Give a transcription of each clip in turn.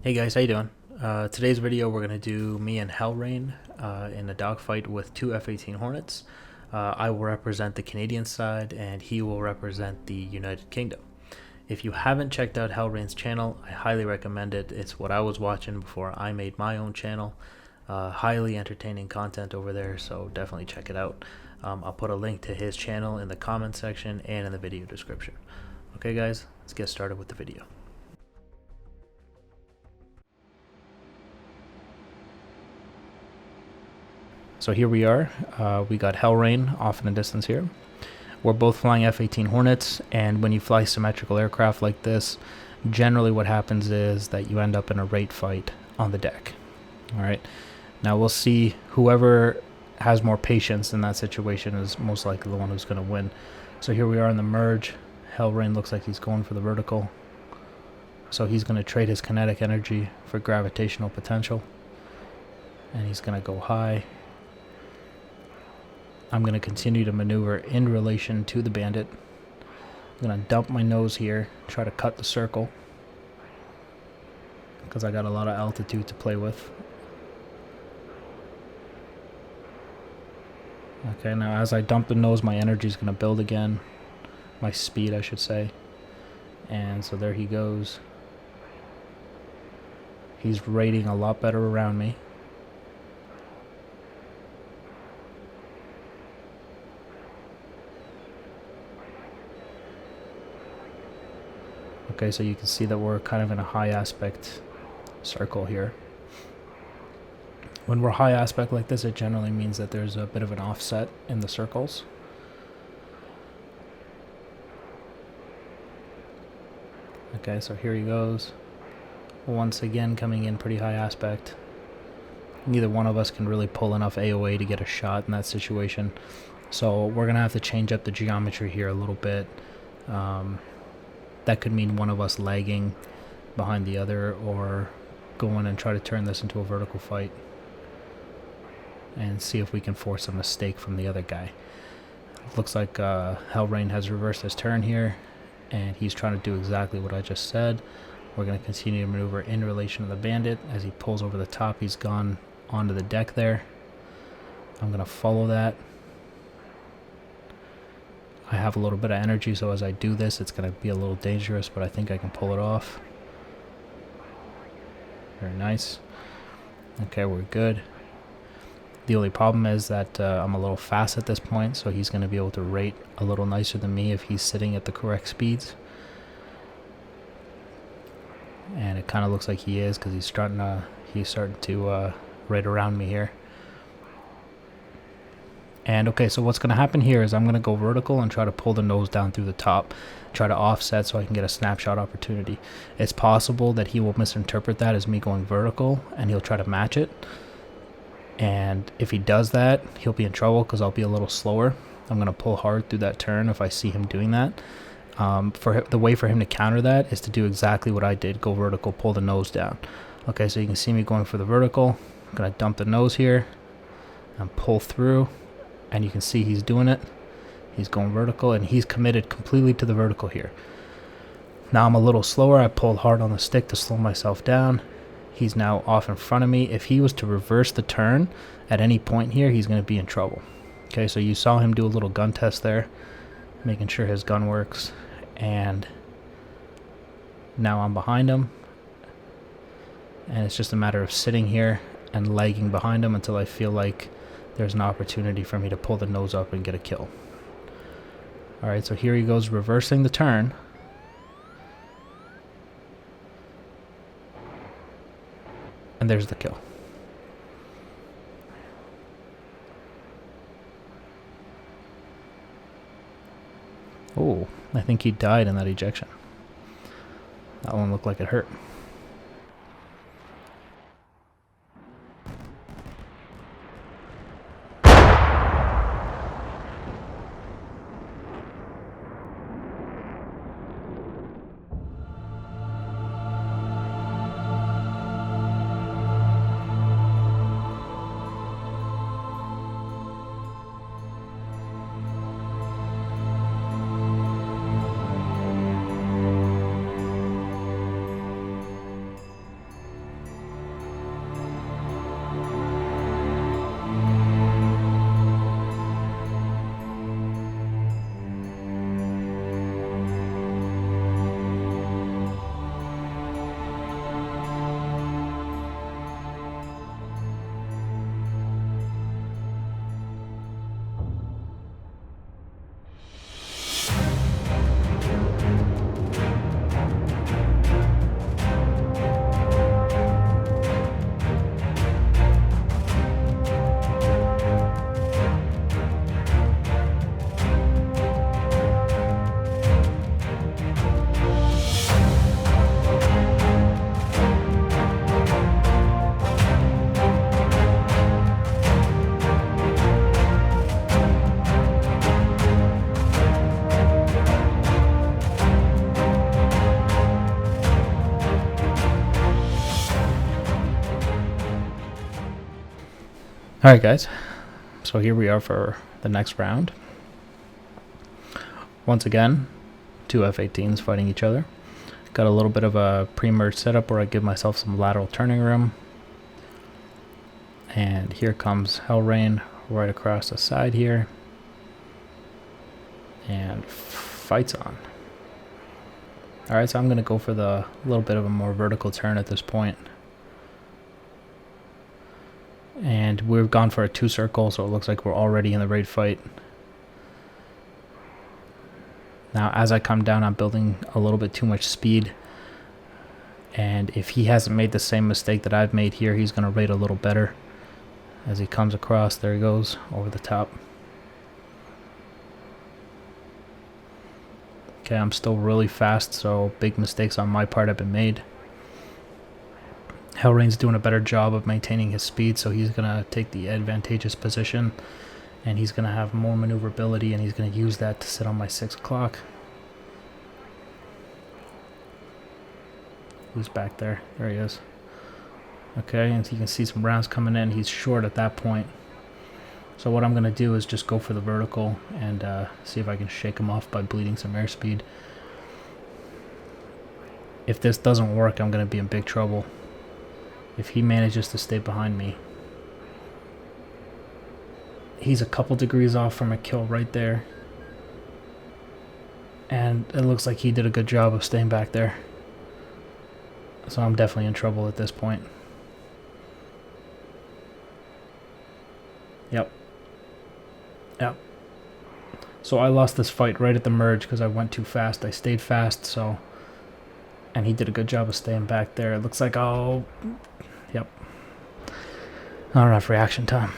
Hey guys, how you doing? Today's video we're going to do me and Hellreign in a dogfight with two F-18 Hornets. I will represent the Canadian side and he will represent the United Kingdom. If you haven't checked out Hellreign's channel, I highly recommend it. It's what I was watching before I made my own channel. Highly entertaining content over there, so definitely check it out. I'll put a link to his channel in the comment section and in the video description. Okay guys, let's get started with the video. So here we are, we got Hellreign off in the distance here. We're both flying F-18 Hornets, and when you fly symmetrical aircraft like this, generally what happens is that you end up in a rate fight on the deck. Alright, now we'll see whoever has more patience in that situation is most likely the one who's going to win. So here we are in the merge. Hellreign looks like he's going for the vertical. So he's going to trade his kinetic energy for gravitational potential. And he's going to go high. I'm going to continue to maneuver in relation to the bandit. I'm going to dump my nose here, try to cut the circle, because I got a lot of altitude to play with. Okay, now as I dump the nose, my energy is going to build again. My speed, I should say. And so there he goes. He's rating a lot better around me. Okay, so you can see that we're kind of in a high aspect circle here. When we're high aspect like this, it generally means that there's a bit of an offset in the circles. Okay, so here he goes. Once again coming in pretty high aspect. Neither one of us can really pull enough AOA to get a shot in that situation. So we're going to have to change up the geometry here a little bit. That could mean one of us lagging behind the other, or go in and try to turn this into a vertical fight and see if we can force a mistake from the other guy. Looks like Hellreign has reversed his turn here, and he's trying to do exactly what I just said. We're going to continue to maneuver in relation to the bandit. As he pulls over the top, he's gone onto the deck there. I'm going to follow that. I have a little bit of energy, so as I do this, it's going to be a little dangerous, but I think I can pull it off. Very nice. Okay, we're good. The only problem is that I'm a little fast at this point, so he's going to be able to rate a little nicer than me if he's sitting at the correct speeds. And it kind of looks like he is, because he's starting to rate around me here. And okay, so what's going to happen here is I'm going to go vertical and try to pull the nose down through the top, try to offset so I can get a snapshot opportunity. It's possible that he will misinterpret that as me going vertical and he'll try to match it. And if he does that, he'll be in trouble because I'll be a little slower. I'm going to pull hard through that turn if I see him doing that. The way for him to counter that is to do exactly what I did, go vertical, pull the nose down. Okay, so you can see me going for the vertical. I'm going to dump the nose here and pull through. And you can see he's doing it. He's going vertical, and he's committed completely to the vertical here. Now I'm a little slower. I pulled hard on the stick to slow myself down. He's now off in front of me. If he was to reverse the turn at any point here, he's going to be in trouble. Okay, so you saw him do a little gun test there, making sure his gun works. And now I'm behind him. And it's just a matter of sitting here and lagging behind him until I feel like there's an opportunity for me to pull the nose up and get a kill. Alright, so here he goes reversing the turn. And there's the kill. Oh, I think he died in that ejection. That one looked like it hurt. Alright guys, so here we are for the next round. Once again, two F-18s fighting each other. Got a little bit of a pre-merge setup where I give myself some lateral turning room. And here comes Hellreign right across the side here. And fights on. Alright, so I'm going to go for the little bit of a more vertical turn at this point. And we've gone for a 2-circle, so it looks like we're already in the raid fight. Now, as I come down, I'm building a little bit too much speed. And if he hasn't made the same mistake that I've made here, he's going to raid a little better. As he comes across, there he goes, over the top. Okay, I'm still really fast, so big mistakes on my part have been made. Hellreign's doing a better job of maintaining his speed, so he's going to take the advantageous position. And he's going to have more maneuverability, and he's going to use that to sit on my 6 o'clock. Who's back there? There he is. Okay, and you can see some rounds coming in. He's short at that point. So what I'm going to do is just go for the vertical and see if I can shake him off by bleeding some airspeed. If this doesn't work, I'm going to be in big trouble. If he manages to stay behind me. He's a couple degrees off from a kill right there. And it looks like he did a good job of staying back there. So I'm definitely in trouble at this point. Yep. So I lost this fight right at the merge because I went too fast. I stayed fast, so... And he did a good job of staying back there. It looks like I'll... Yep. Not enough reaction time.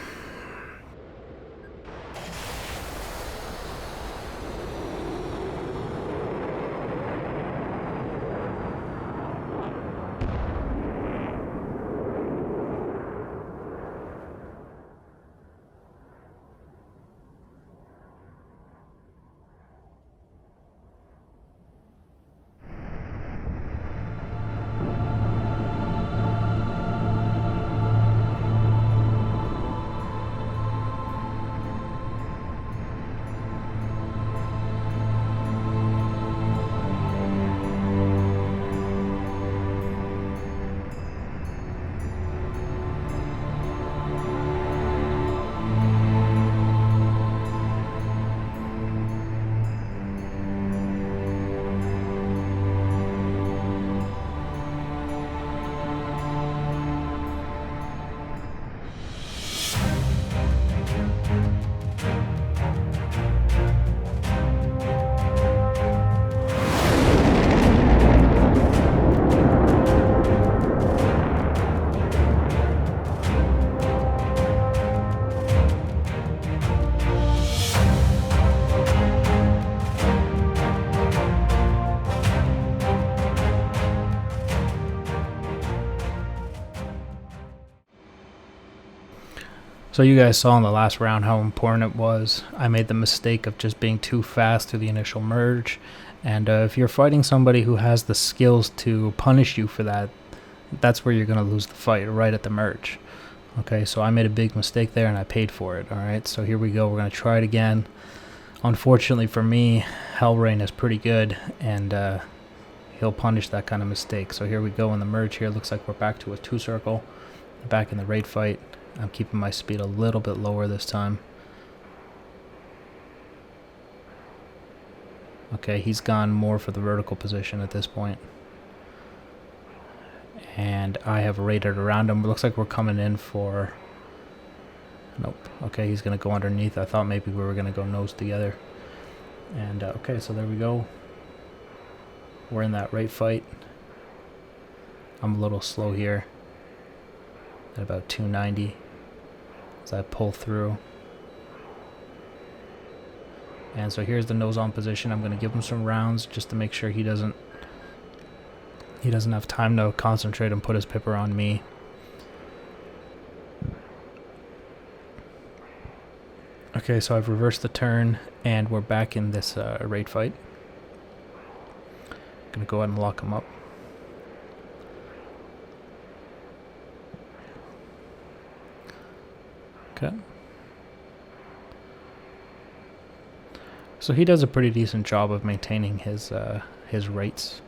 So you guys saw in the last round how important it was. I made the mistake of just being too fast through the initial merge. And if you're fighting somebody who has the skills to punish you for that, that's where you're going to lose the fight, right at the merge. Okay, so I made a big mistake there and I paid for it. Alright, so here we go. We're going to try it again. Unfortunately for me, Hellreign is pretty good and he'll punish that kind of mistake. So here we go in the merge here. Looks like we're back to a 2-circle. Back in the raid fight. I'm keeping my speed a little bit lower this time. Okay, he's gone more for the vertical position at this point. And I have raided around him. It looks like we're coming in for... Nope. Okay, he's going to go underneath. I thought maybe we were going to go nose together. And okay, so there we go. We're in that raid fight. I'm a little slow here. At about 290. As I pull through. And so here's the nose on position. I'm going to give him some rounds just to make sure he doesn't have time to concentrate and put his pipper on me. Okay, so I've reversed the turn and we're back in this raid fight. I'm going to go ahead and lock him up. Okay. So he does a pretty decent job of maintaining his rates,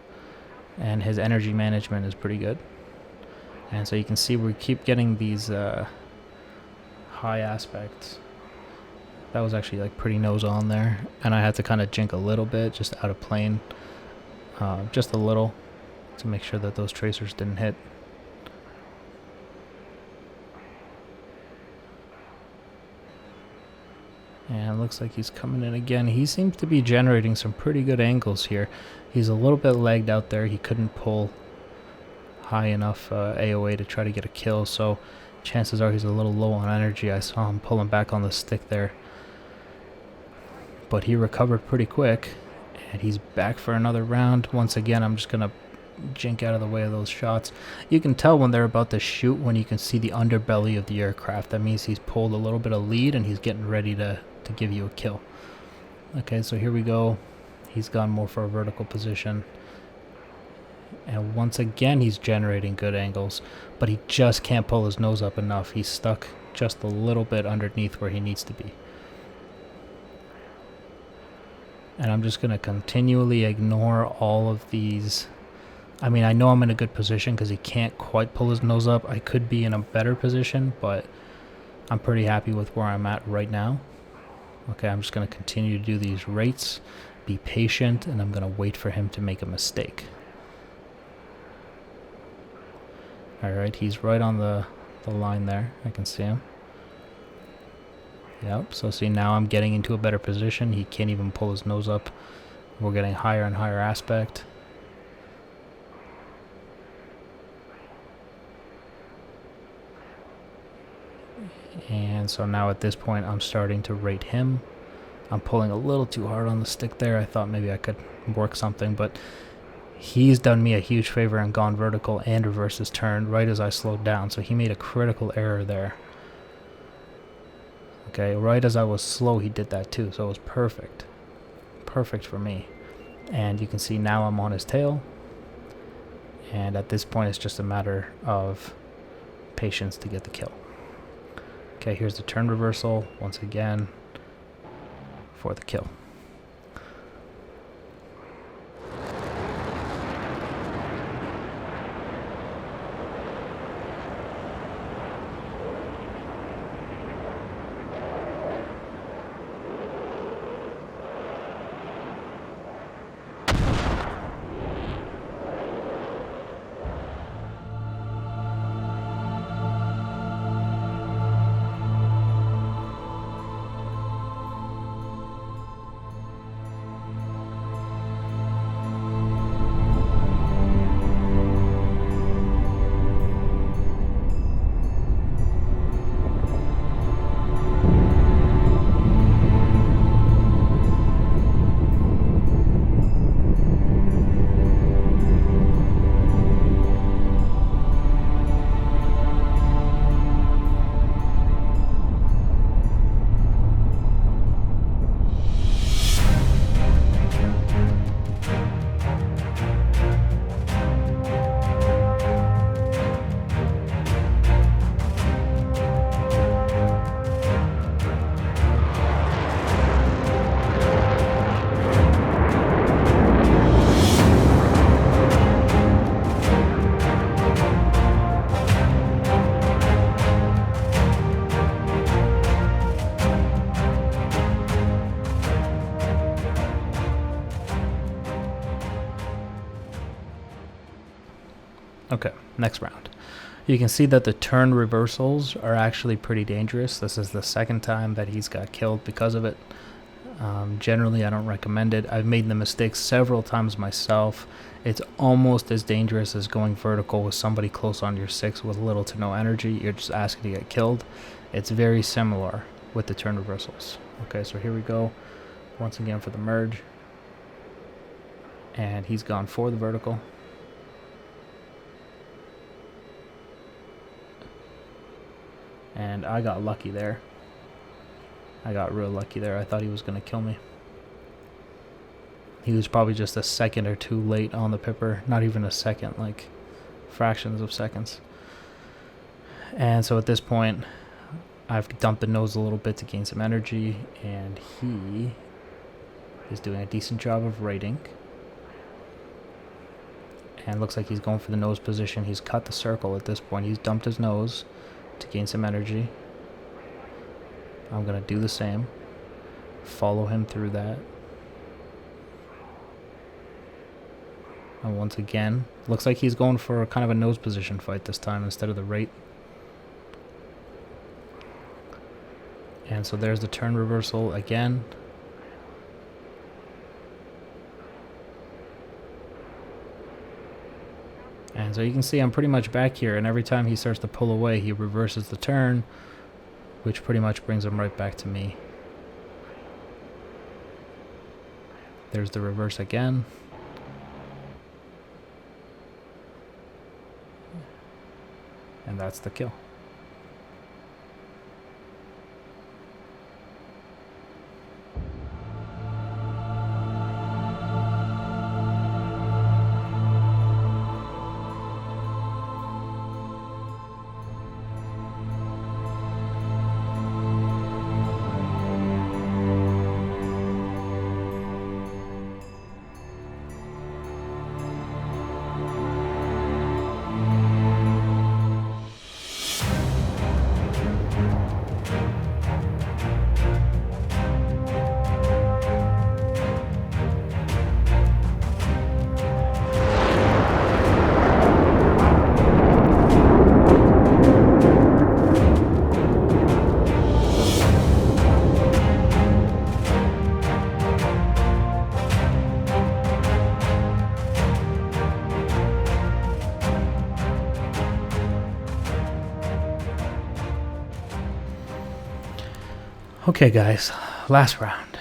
and his energy management is pretty good. And so you can see we keep getting these high aspects. That was actually like pretty nose on there, and I had to kind of jink a little bit just out of plane, just a little, to make sure that those tracers didn't hit. And it looks like he's coming in again. He seems to be generating some pretty good angles here. He's a little bit lagged out there. He couldn't pull high enough AOA to try to get a kill, so chances are he's a little low on energy. I saw him pulling back on the stick there. But he recovered pretty quick, and he's back for another round. Once again, I'm just going to jink out of the way of those shots. You can tell when they're about to shoot when you can see the underbelly of the aircraft. That means he's pulled a little bit of lead and he's getting ready to give you a kill. Okay, so here we go. He's gone more for a vertical position. And once again, he's generating good angles, but he just can't pull his nose up enough. He's stuck just a little bit underneath where he needs to be. And I'm just going to continually ignore all of these. I mean, I know I'm in a good position because he can't quite pull his nose up. I could be in a better position, but I'm pretty happy with where I'm at right now. Okay, I'm just going to continue to do these rates, be patient, and I'm going to wait for him to make a mistake. Alright, he's right on the line there. I can see him. Yep, so see, now I'm getting into a better position. He can't even pull his nose up. We're getting higher and higher aspect. And so now at this point, I'm starting to rate him. I'm pulling a little too hard on the stick there. I thought maybe I could work something, but he's done me a huge favor and gone vertical and reversed his turn right as I slowed down. So he made a critical error there. Okay, right as I was slow, he did that too. So it was perfect. Perfect for me. And you can see now I'm on his tail. And at this point, it's just a matter of patience to get the kill. Okay, here's the turn reversal once again for the kill. Okay, next round. You can see that the turn reversals are actually pretty dangerous. This is the second time that he's got killed because of it. Generally, I don't recommend it. I've made the mistake several times myself. It's almost as dangerous as going vertical with somebody close on your 6 with little to no energy. You're just asking to get killed. It's very similar with the turn reversals. Okay, so here we go. Once again for the merge. And he's gone for the vertical. And I got lucky there. I got real lucky there. I thought he was going to kill me. He was probably just a second or two late on the pipper. Not even a second, like fractions of seconds. And so at this point, I've dumped the nose a little bit to gain some energy, and he is doing a decent job of rating. And looks like he's going for the nose position. He's cut the circle at this point. He's dumped his nose to gain some energy. I'm going to do the same. Follow him through that. And once again, looks like he's going for kind of a nose position fight this time instead of the rate. And so there's the turn reversal again. And so you can see I'm pretty much back here, and every time he starts to pull away, he reverses the turn, which pretty much brings him right back to me. There's the reverse again. And that's the kill. Okay, guys, last round.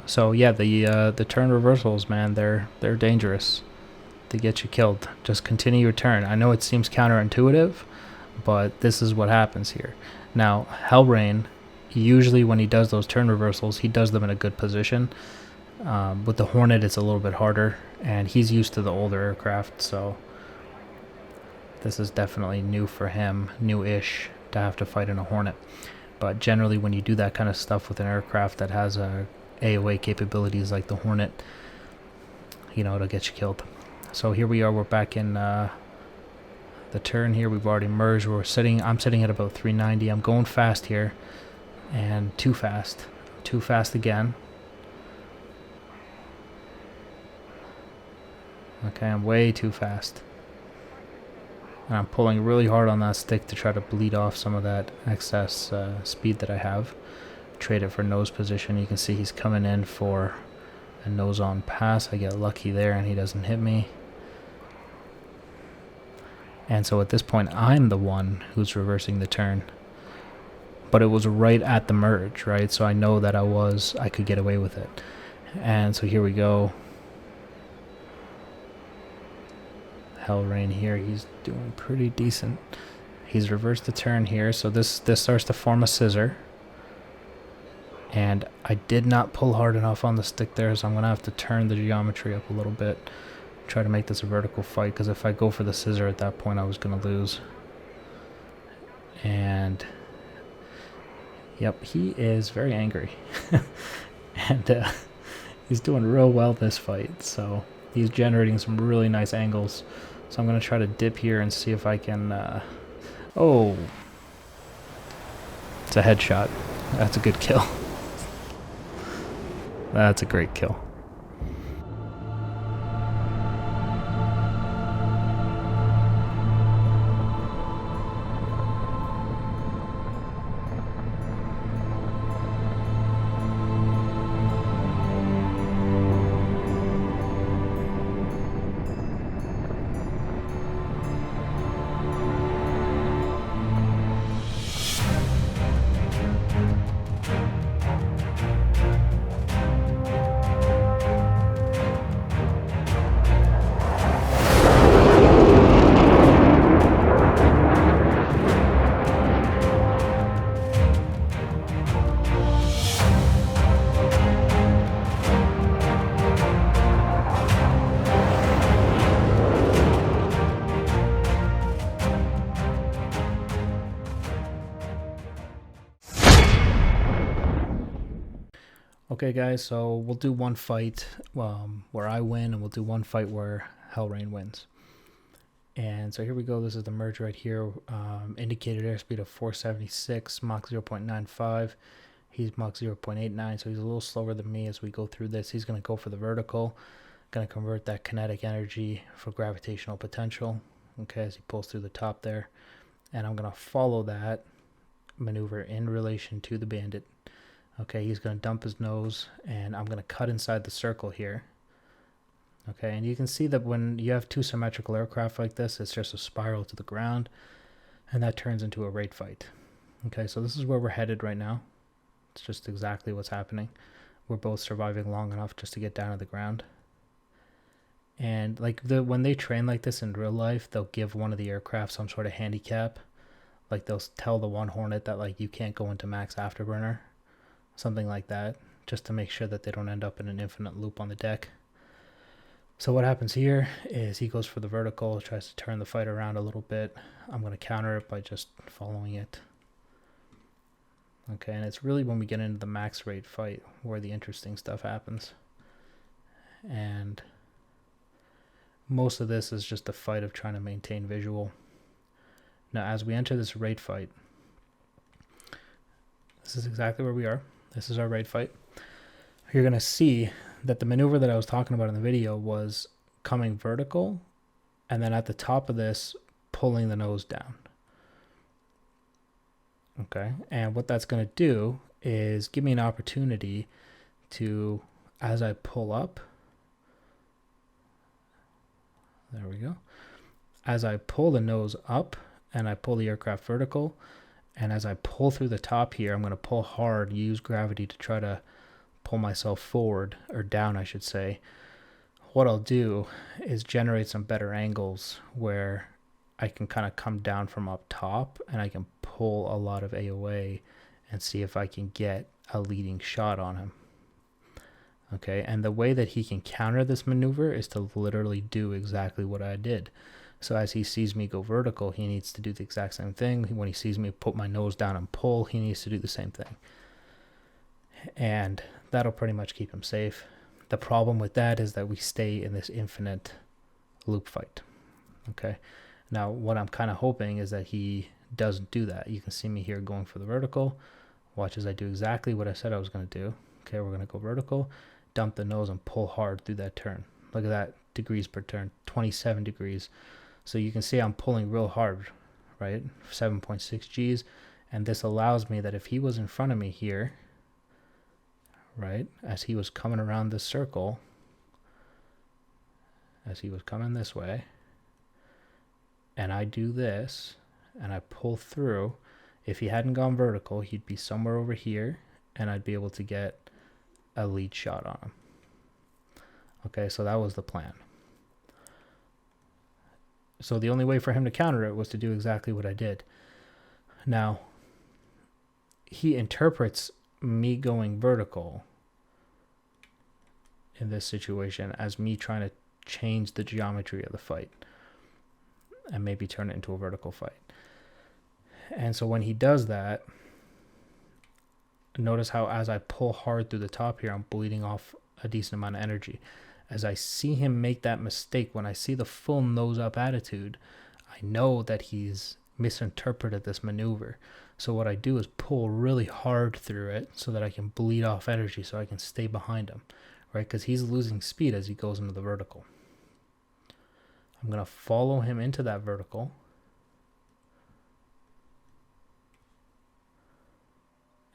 So yeah, the turn reversals, man, they're dangerous. They get you killed. Just continue your turn. I know it seems counterintuitive, but this is what happens here. Now, Hellreign, usually when he does those turn reversals, he does them in a good position. With the Hornet, it's a little bit harder, and he's used to the older aircraft, so this is definitely new for him, new-ish, to have to fight in a Hornet. But generally, when you do that kind of stuff with an aircraft that has AOA capabilities like the Hornet, you know, it'll get you killed. So here we are, we're back in the turn here. We've already merged. I'm sitting at about 390. I'm going fast here, and too fast again. Okay, I'm way too fast. And I'm pulling really hard on that stick to try to bleed off some of that excess speed that I have. Trade it for nose position. You can see he's coming in for a nose on pass. I get lucky there and he doesn't hit me. And so at this point, I'm the one who's reversing the turn. But it was right at the merge, right? So I know that I could get away with it. And so here we go. Hellreign here, he's doing pretty decent. He's reversed the turn here, so this starts to form a scissor. And I did not pull hard enough on the stick there, so I'm going to have to turn the geometry up a little bit. Try to make this a vertical fight, because if I go for the scissor at that point, I was going to lose. And yep, he is very angry. And he's doing real well this fight, so he's generating some really nice angles. So I'm going to try to dip here and see if I can... oh! It's a headshot. That's a good kill. That's a great kill. Okay guys, so we'll do one fight where I win, and we'll do one fight where Hellreign wins. And so here we go. This is the merge right here. Indicated airspeed of 476, Mach 0.95. He's Mach 0.89, so he's a little slower than me. As we go through this, he's going to go for the vertical, going to convert that kinetic energy for gravitational potential, okay, as he pulls through the top there. And I'm going to follow that maneuver in relation to the bandit. Okay, he's going to dump his nose, and I'm going to cut inside the circle here. Okay, and you can see that when you have two symmetrical aircraft like this, it's just a spiral to the ground, and that turns into a raid fight. Okay, so this is where we're headed right now. It's just exactly what's happening. We're both surviving long enough just to get down to the ground. And like when they train like this in real life, they'll give one of the aircraft some sort of handicap. Like they'll tell the one Hornet that like you can't go into max afterburner, something like that, just to make sure that they don't end up in an infinite loop on the deck. So what happens here is he goes for the vertical, tries to turn the fight around a little bit. I'm going to counter it by just following it. Okay, and it's really when we get into the max rate fight where the interesting stuff happens. And most of this is just a fight of trying to maintain visual. Now, as we enter this raid fight, this is exactly where we are. This is our raid fight. You're going to see that the maneuver that I was talking about in the video was coming vertical, and then at the top of this, pulling the nose down. Okay, and what that's going to do is give me an opportunity to, as I pull up, there we go, as I pull the nose up and I pull the aircraft vertical, and as I pull through the top here, I'm going to pull hard, use gravity to try to pull myself forward, or down I should say. What I'll do is generate some better angles where I can kind of come down from up top, and I can pull a lot of AOA and see if I can get a leading shot on him. Okay, and the way that he can counter this maneuver is to literally do exactly what I did. So as he sees me go vertical, he needs to do the exact same thing. When he sees me put my nose down and pull, he needs to do the same thing. And that'll pretty much keep him safe. The problem with that is that we stay in this infinite loop fight. Okay, now what I'm kind of hoping is that he doesn't do that. You can see me here going for the vertical. Watch as I do exactly what I said I was going to do. Okay, we're going to go vertical, dump the nose, and pull hard through that turn. Look at that, degrees per turn, 27 degrees. So you can see I'm pulling real hard, right? 7.6 Gs. And this allows me that if he was in front of me here, right, as he was coming around this circle, as he was coming this way, and I do this, and I pull through, if he hadn't gone vertical, he'd be somewhere over here, and I'd be able to get a lead shot on him. Okay, so that was the plan. So the only way for him to counter it was to do exactly what I did. Now, he interprets me going vertical in this situation as me trying to change the geometry of the fight and maybe turn it into a vertical fight. And so when he does that, notice how as I pull hard through the top here, I'm bleeding off a decent amount of energy. As I see him make that mistake, when I see the full nose up attitude, I know that he's misinterpreted this maneuver. So what I do is pull really hard through it so that I can bleed off energy so I can stay behind him, right? Because he's losing speed as he goes into the vertical. I'm going to follow him into that vertical.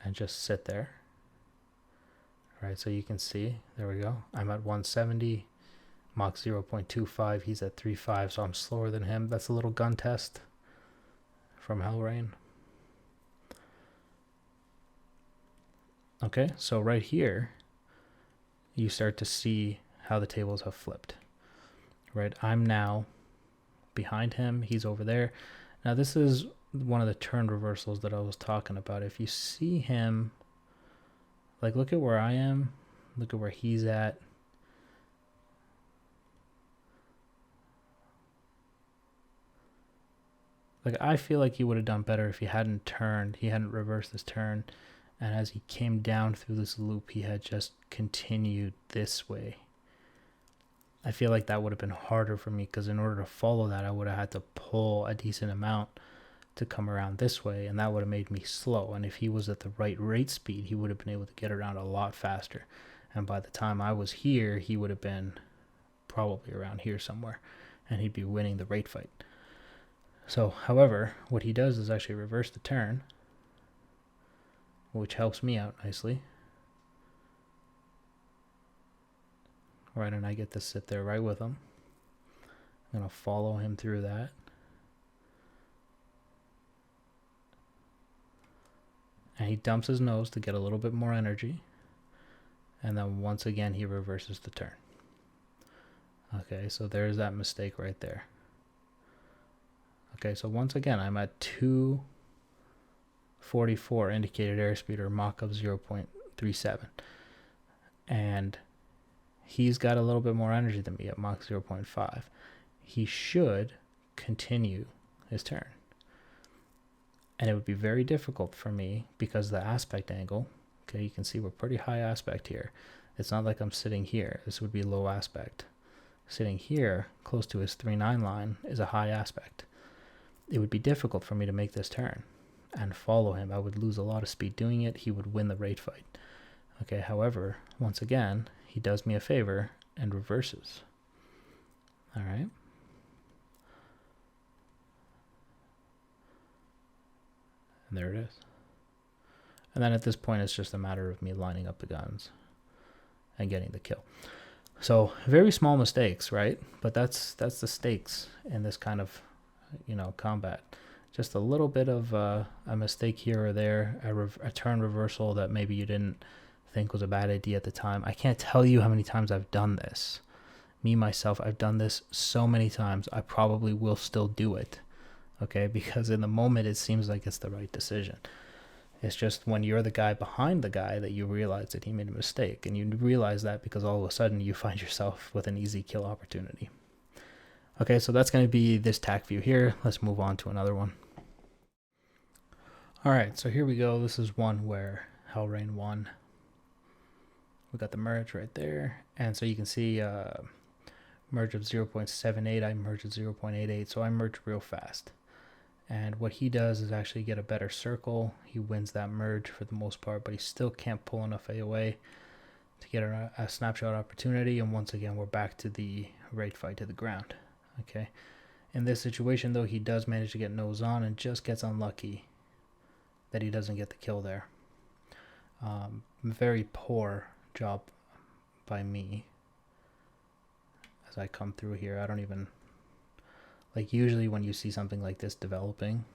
And just sit there. Right, so you can see, there we go. I'm at 170, Mach 0.25, he's at 3.5, so I'm slower than him. That's a little gun test from Hellreign. Okay, so right here, you start to see how the tables have flipped. Right, I'm now behind him, he's over there. Now this is one of the turn reversals that I was talking about. If you see him, like, look at where I am, look at where he's at. Like, I feel like he would have done better if he hadn't turned, he hadn't reversed his turn, And as he came down through this loop, he had just continued this way. I feel like that would have been harder for me, because in order to follow that, I would have had to pull a decent amount to come around this way, and that would have made me slow. And if he was at the right rate speed, he would have been able to get around a lot faster. And by the time I was here, he would have been probably around here somewhere, and he'd be winning the rate fight. So, however, what he does is actually reverse the turn, which helps me out nicely. Right, and I get to sit there right with him. I'm going to follow him through that. And he dumps his nose to get a little bit more energy. And then once again, he reverses the turn. Okay, so there's that mistake right there. Okay, so once again, I'm at 244 indicated airspeed, or Mach-up 0.37. And he's got a little bit more energy than me at Mach 0.5. He should continue his turn. And it would be very difficult for me because the aspect angle, okay, you can see we're pretty high aspect here. It's not like I'm sitting here. This would be low aspect. Sitting here, close to his 3.9 line, is a high aspect. It would be difficult for me to make this turn and follow him. I would lose a lot of speed doing it. He would win the rate fight. Okay, however, once again, he does me a favor and reverses. All right. And there it is. And then at this point, it's just a matter of me lining up the guns and getting the kill. So very small mistakes, right? But that's the stakes in this kind of, combat. Just a little bit of a mistake here or there, a turn reversal that maybe you didn't think was a bad idea at the time. I can't tell you how many times I've done this. Me, myself, I've done this so many times. I probably will still do it, okay? Because in the moment, it seems like it's the right decision. It's just when you're the guy behind the guy that you realize that he made a mistake. And you realize that because all of a sudden you find yourself with an easy kill opportunity. Okay, so that's going to be this tac view here. Let's move on to another one. All right, so here we go. This is one where Hellreign won. We got the merge right there. And so you can see merge of 0.78. I merge at 0.88. So I merge real fast. And what he does is actually get a better circle. He wins that merge for the most part, but he still can't pull enough AOA to get a snapshot opportunity. And once again, we're back to the rate fight to the ground. Okay. In this situation, though, he does manage to get nose on and just gets unlucky that he doesn't get the kill there. Very poor job by me as I come through here. I don't even... Like, usually when you see something like this developing,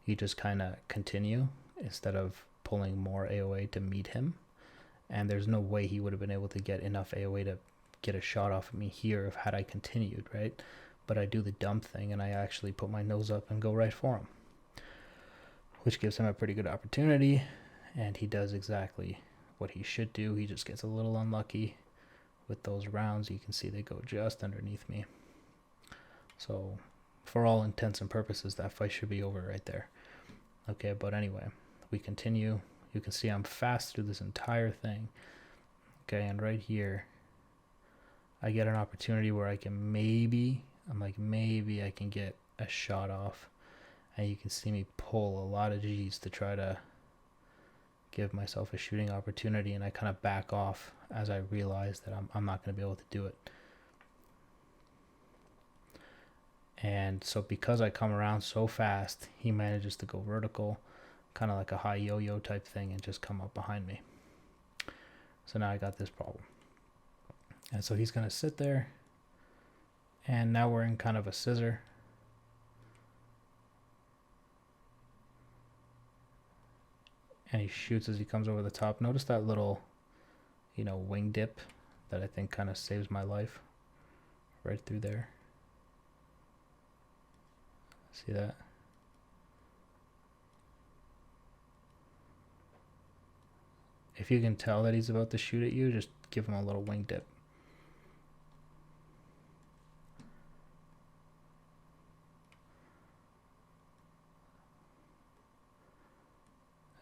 you just kind of continue instead of pulling more AOA to meet him. And there's no way he would have been able to get enough AOA to get a shot off of me here if had I continued, right? But I do the dumb thing and I actually put my nose up and go right for him, which gives him a pretty good opportunity. And he does exactly what he should do. He just gets a little unlucky with those rounds. You can see they go just underneath me. So, for all intents and purposes, that fight should be over right there. Okay, but anyway, we continue. You can see I'm fast through this entire thing. Okay, and right here, I get an opportunity where I can maybe I can get a shot off. And you can see me pull a lot of G's to try to give myself a shooting opportunity. And I kind of back off as I realize that I'm not going to be able to do it. And so because I come around so fast, he manages to go vertical, kind of like a high yo-yo type thing, and just come up behind me. So now I got this problem. And so he's going to sit there. And now we're in kind of a scissor. And he shoots as he comes over the top. Notice that little, wing dip that I think kind of saves my life right through there. See that? If you can tell that he's about to shoot at you, just give him a little wing dip.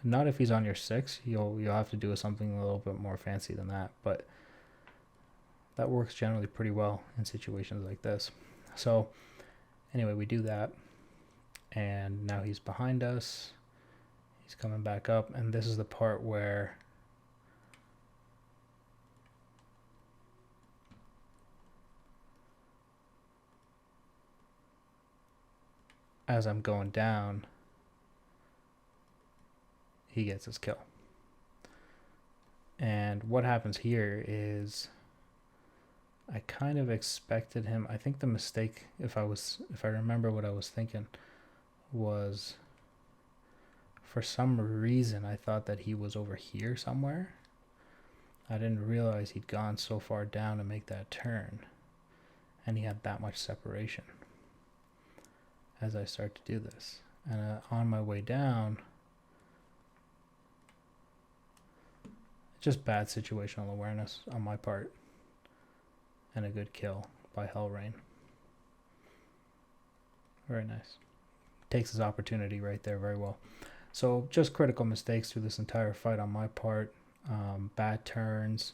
Not if he's on your 6. You'll have to do something a little bit more fancy than that, but that works generally pretty well in situations like this. So anyway, we do that, and now he's behind us. He's coming back up, and this is the part where as I'm going down, he gets his kill. And what happens here is I kind of expected him. I think the mistake, if I remember what I was thinking, was for some reason I thought that he was over here somewhere. I didn't realize he'd gone so far down to make that turn, and he had that much separation as I start to do this. And on my way down, just bad situational awareness on my part, and a good kill by Hellreign. Very nice. Takes his opportunity right there very well. So just critical mistakes through this entire fight on my part. Bad turns,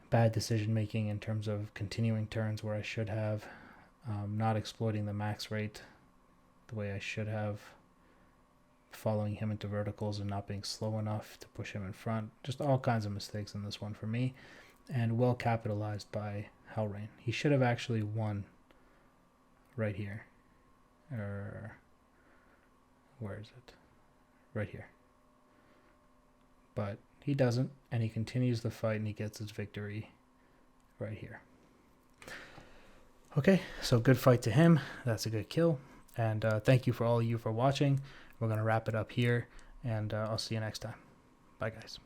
bad decision making in terms of continuing turns where I should have, not exploiting the max rate the way I should have, following him into verticals and not being slow enough to push him in front. Just all kinds of mistakes in this one for me, and well capitalized by Hellreign. He should have actually won right here. Where is it? Right here. But he doesn't, and he continues the fight, and he gets his victory right here. Okay, so good fight to him. That's a good kill. And thank you for all of you for watching. We're going to wrap it up here, and I'll see you next time. Bye, guys.